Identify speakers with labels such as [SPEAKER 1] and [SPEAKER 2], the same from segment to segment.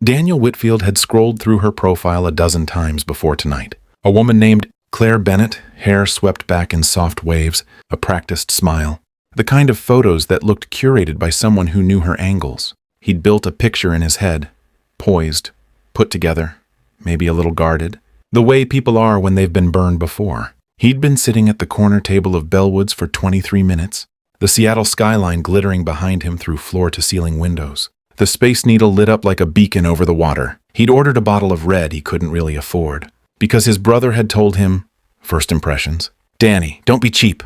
[SPEAKER 1] Daniel Whitfield had scrolled through her profile a dozen times before tonight. A woman named Claire Bennett, hair swept back in soft waves, a practiced smile. The kind of photos that looked curated by someone who knew her angles. He'd built a picture in his head, poised, put together, maybe a little guarded, the way people are when they've been burned before. He'd been sitting at the corner table of Bellwoods for 23 minutes, the Seattle skyline glittering behind him through floor-to-ceiling windows. The Space Needle lit up like a beacon over the water. He'd ordered a bottle of red he couldn't really afford, because his brother had told him, first impressions, "Danny, don't be cheap."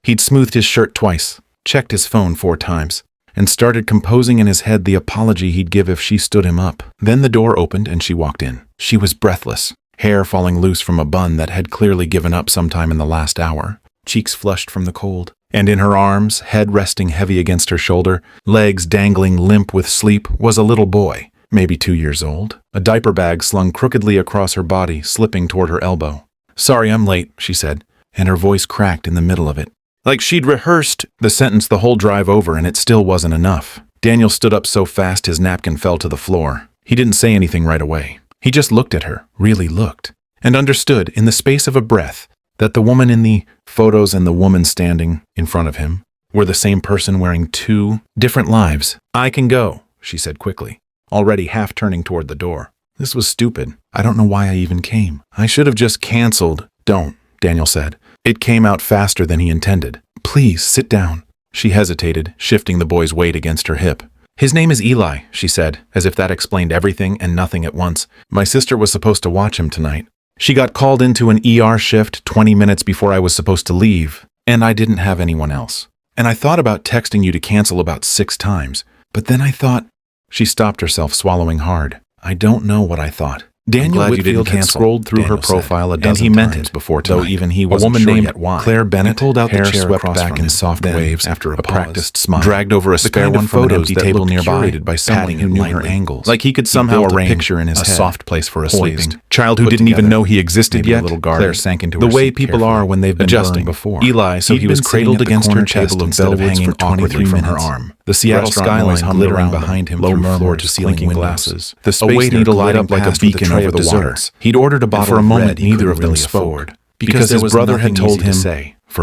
[SPEAKER 1] He'd smoothed his shirt twice, checked his phone 4 times, and started composing in his head the apology he'd give if she stood him up. Then the door opened and she walked in. She was breathless, hair falling loose from a bun that had clearly given up sometime in the last hour, cheeks flushed from the cold. And in her arms, head resting heavy against her shoulder, legs dangling limp with sleep, was a little boy, maybe 2 years old, a diaper bag slung crookedly across her body, slipping toward her elbow. "Sorry, I'm late," she said, and her voice cracked in the middle of it. Like she'd rehearsed the sentence the whole drive over, and it still wasn't enough. Daniel stood up so fast his napkin fell to the floor. He didn't say anything right away. He just looked at her, really looked, and understood, in the space of a breath, that the woman in the photos and the woman standing in front of him were the same person wearing 2 different lives. "I can go," she said quickly, already half turning toward the door. "This was stupid. I don't know why I even came. I should have just canceled." "Don't," Daniel said. It came out faster than he intended. "Please, sit down." She hesitated, shifting the boy's weight against her hip. "His name is Eli," she said, as if that explained everything and nothing at once. "My sister was supposed to watch him tonight. She got called into an ER shift 20 minutes before I was supposed to leave, and I didn't have anyone else. And I thought about texting you to cancel about 6 times, but then I thought—" She stopped herself, swallowing hard. "I don't know what I thought." Daniel Whitfield had scrolled through her profile a dozen times before tonight. Though even he wasn't sure yet why. Claire Bennett, pulled out hair swept back in soft waves, after a practiced smile, dragged over a spare one from an empty table nearby, by someone who knew her angles. Like he could somehow arrange a picture in his head, a soft place for a sleeping child who didn't even know he existed yet. Claire sank into the way people are when they've been adjusting before. Eli, so he was cradled against her chest instead of hanging awkwardly from her arm. The Seattle skyline glittering behind him through floor-to-ceiling glasses. The Space Needle light up like a beacon over the water. He'd ordered a bottle of red. Neither of them spoke, because his brother had told him,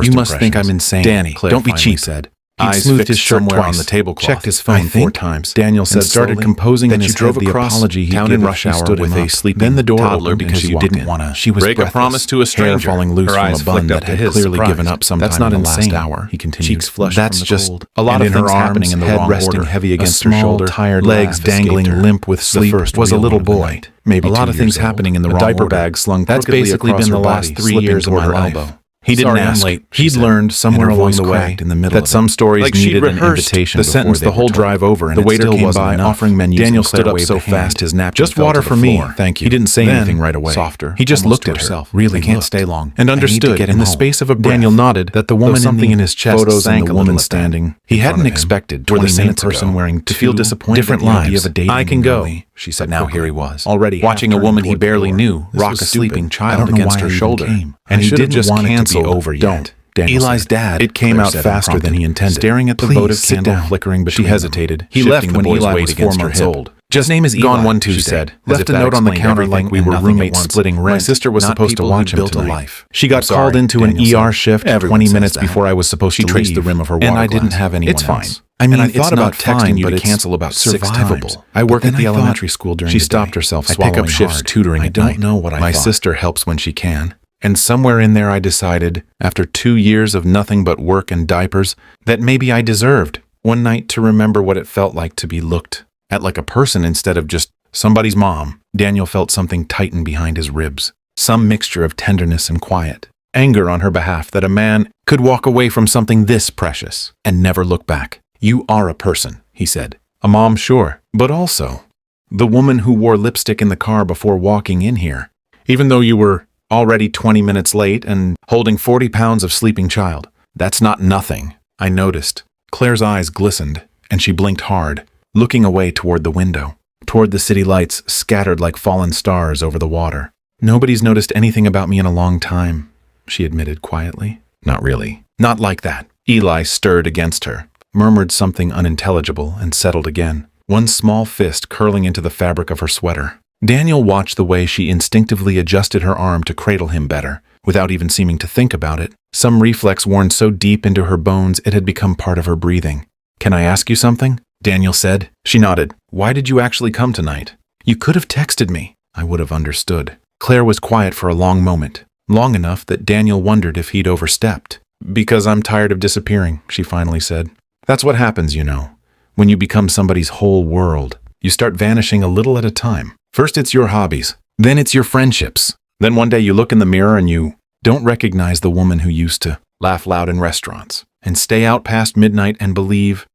[SPEAKER 1] "You must think I'm insane, Danny. Don't be cheap." Said. He smoothed his shirt twice, on the tablecloth, checked his phone 4 times. Daniel said, started composing in his head the apology he gave in rush hour with a sleeping Then the door Toddler because she didn't want to. She was break a promise to a stranger. Hair falling loose from a bun that had clearly given up sometime in the last hour. He continued. Cheeks flushed from the cold. A lot of things happening in the wrong order. Head resting heavy against her shoulder, tired legs dangling limp with sleep. Was a little boy. Maybe a lot of things happening in the wrong order. A diaper bag slung crookedly across her body, 3 years of my life. He didn't ask. He'd learned somewhere along the way that some stories needed an invitation. The sentence the whole drive over, and the waiter came by offering menus. Daniel stood up so fast his napkin just water for me, thank you. He didn't say anything right away. Softer, he just looked at her. Really can't stay long. And understood in the space of a breath. Daniel nodded that the woman something in his chest photos and the woman standing. He hadn't expected were the same person wearing to feel disappointed. Different lives. I can go. She said. Now here he was, already watching a woman he barely knew rock a sleeping child against her shoulder, and he didn't just cancel. Over yet. Eli's dad. It came out faster than he intended. Staring at the votive candle flickering between them. She hesitated. He left when Eli was 4 months old. His name is Eli. Gone one Tuesday. She said. Left a note on the counter like we were roommates splitting rent. My sister was supposed to watch him tonight. She got called into an ER shift 20 minutes before I was supposed to leave. She traced the rim of her water glass. And I didn't have anyone else. It's fine. I mean, I thought about texting you to cancel about 6 times. I work at the elementary school during the day. She stopped herself, swallowing hard. I pick up shifts tutoring at night. I don't know what I thought. My sister helps when she can. And somewhere in there I decided, after 2 years of nothing but work and diapers, that maybe I deserved one night to remember what it felt like to be looked at like a person instead of just somebody's mom. Daniel felt something tighten behind his ribs, some mixture of tenderness and quiet, anger on her behalf that a man could walk away from something this precious and never look back. "You are a person," he said. "A mom, sure, but also the woman who wore lipstick in the car before walking in here, even though you were already 20 minutes late and holding 40 pounds of sleeping child. That's not nothing." I noticed. Claire's eyes glistened, and she blinked hard, looking away toward the window, toward the city lights scattered like fallen stars over the water. "Nobody's noticed anything about me in a long time," she admitted quietly. "Not really. Not like that." Eli stirred against her, murmured something unintelligible, and settled again. one small fist curling into the fabric of her sweater. Daniel watched the way she instinctively adjusted her arm to cradle him better, without even seeming to think about it. Some reflex worn so deep into her bones it had become part of her breathing. "Can I ask you something?" Daniel said. She nodded. "Why did you actually come tonight?" "You could have texted me." "I would have understood." Claire was quiet for a long moment, long enough that Daniel wondered if he'd overstepped. "Because I'm tired of disappearing," she finally said. "That's what happens, you know. When you become somebody's whole world, you start vanishing a little at a time. First it's your hobbies, then it's your friendships. Then one day you look in the mirror and you don't recognize the woman who used to laugh loud in restaurants and stay out past midnight and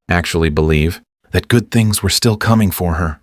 [SPEAKER 1] actually believe, that good things were still coming for her."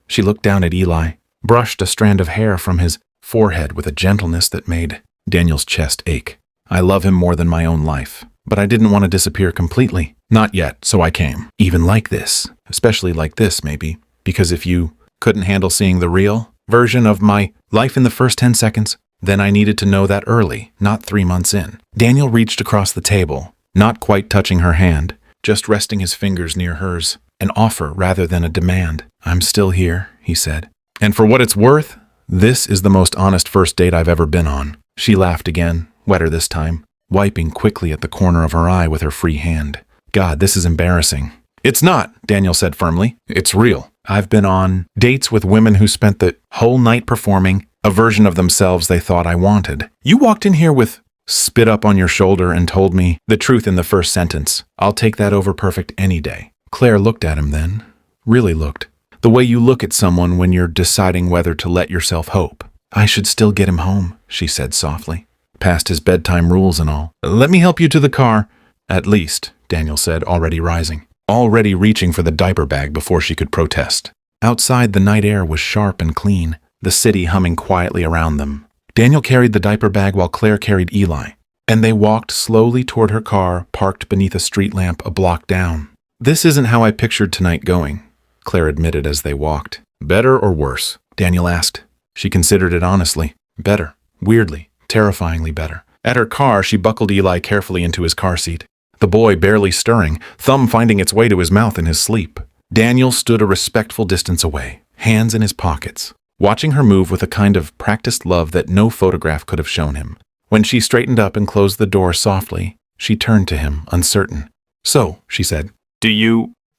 [SPEAKER 1] She looked down at Eli, brushed a strand of hair from his forehead with a gentleness that made Daniel's chest ache. "I love him more than my own life, but I didn't want to disappear completely. Not yet, so I came. Even like this, especially like this maybe, because if you couldn't handle seeing the real version of my life in the first 10 seconds, then I needed to know that early, not 3 months in." Daniel reached across the table, not quite touching her hand, just resting his fingers near hers, an offer rather than a demand. "I'm still here," he said. "And for what it's worth, this is the most honest first date I've ever been on." She laughed again, wetter this time, wiping quickly at the corner of her eye with her free hand. "God, this is embarrassing." "It's not," Daniel said firmly. "It's real. I've been on dates with women who spent the whole night performing a version of themselves they thought I wanted. You walked in here with spit up on your shoulder and told me the truth in the first sentence. I'll take that over perfect any day." Claire looked at him then, really looked. The way you look at someone when you're deciding whether to let yourself hope. "I should still get him home," she said softly. "Past his bedtime rules and all." "Let me help you to the car." "At least," Daniel said, already rising. Already reaching for the diaper bag before she could protest. Outside, the night air was sharp and clean, the city humming quietly around them. Daniel carried the diaper bag while Claire carried Eli, and they walked slowly toward her car parked beneath a street lamp a block down. "This isn't how I pictured tonight going," Claire admitted as they walked. "Better or worse?" Daniel asked. She considered it honestly. Better. Weirdly, terrifyingly better. At her car, she buckled Eli carefully into his car seat. The boy barely stirring, thumb finding its way to his mouth in his sleep. Daniel stood a respectful distance away, hands in his pockets, watching her move with a kind of practiced love that no photograph could have shown him. When she straightened up and closed the door softly, she turned to him, uncertain. "So," she said,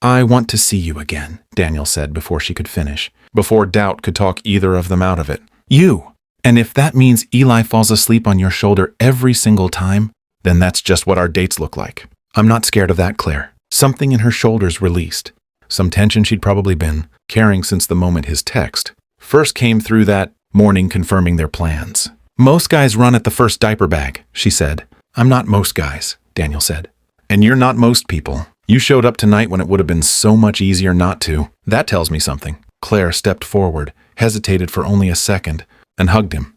[SPEAKER 1] I want to see you again," Daniel said before she could finish, before doubt could talk either of them out of it. "You! And if that means Eli falls asleep on your shoulder every single time, then that's just what our dates look like." "I'm not scared of that, Claire." Something in her shoulders released. Some tension she'd probably been carrying since the moment his text first came through that morning confirming their plans. "Most guys run at the first diaper bag," she said. "I'm not most guys," Daniel said. "And you're not most people. You showed up tonight when it would have been so much easier not to. That tells me something." Claire stepped forward, hesitated for only a second, and hugged him.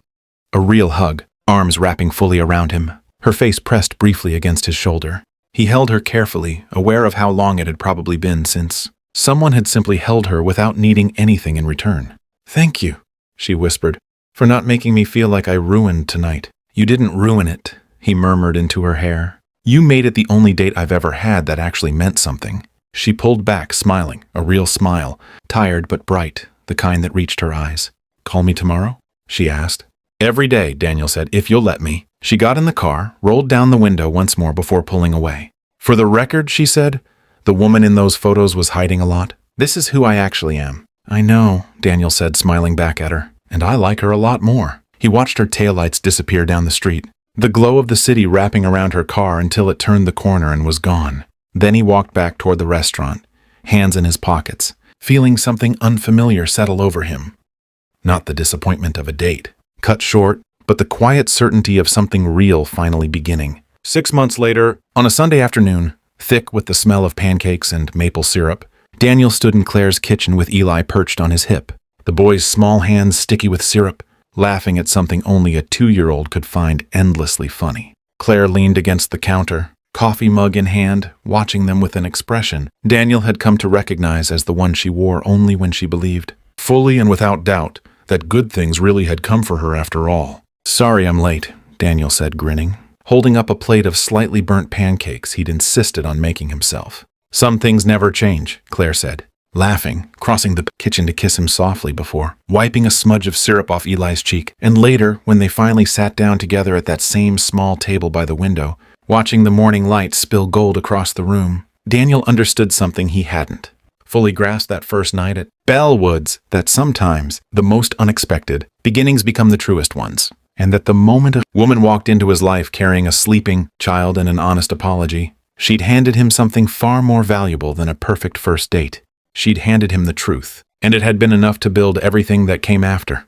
[SPEAKER 1] A real hug, arms wrapping fully around him, her face pressed briefly against his shoulder. He held her carefully, aware of how long it had probably been since someone had simply held her without needing anything in return. "Thank you," she whispered, "for not making me feel like I ruined tonight." "You didn't ruin it," he murmured into her hair. "You made it the only date I've ever had that actually meant something." She pulled back, smiling, a real smile, tired but bright, the kind that reached her eyes. "Call me tomorrow?" she asked. "Every day," Daniel said, "if you'll let me." She got in the car, rolled down the window once more before pulling away. "For the record," she said, "the woman in those photos was hiding a lot. This is who I actually am." "I know," Daniel said, smiling back at her, "and I like her a lot more." He watched her taillights disappear down the street, the glow of the city wrapping around her car until it turned the corner and was gone. Then he walked back toward the restaurant, hands in his pockets, feeling something unfamiliar settle over him. Not the disappointment of a date, cut short, but the quiet certainty of something real finally beginning. 6 months later, on a Sunday afternoon, thick with the smell of pancakes and maple syrup, Daniel stood in Claire's kitchen with Eli perched on his hip, the boy's small hands sticky with syrup, laughing at something only a 2-year-old could find endlessly funny. Claire leaned against the counter, coffee mug in hand, watching them with an expression Daniel had come to recognize as the one she wore only when she believed, fully and without doubt, that good things really had come for her after all. "Sorry I'm late," Daniel said, grinning, holding up a plate of slightly burnt pancakes he'd insisted on making himself. "Some things never change," Claire said. laughing, crossing the kitchen to kiss him softly before, wiping a smudge of syrup off Eli's cheek, and later, when they finally sat down together at that same small table by the window, watching the morning light spill gold across the room, Daniel understood something he hadn't fully grasped that first night at Bellwoods, that sometimes the most unexpected beginnings become the truest ones, and that the moment a woman walked into his life carrying a sleeping child and an honest apology, she'd handed him something far more valuable than a perfect first date. She'd handed him the truth, and it had been enough to build everything that came after.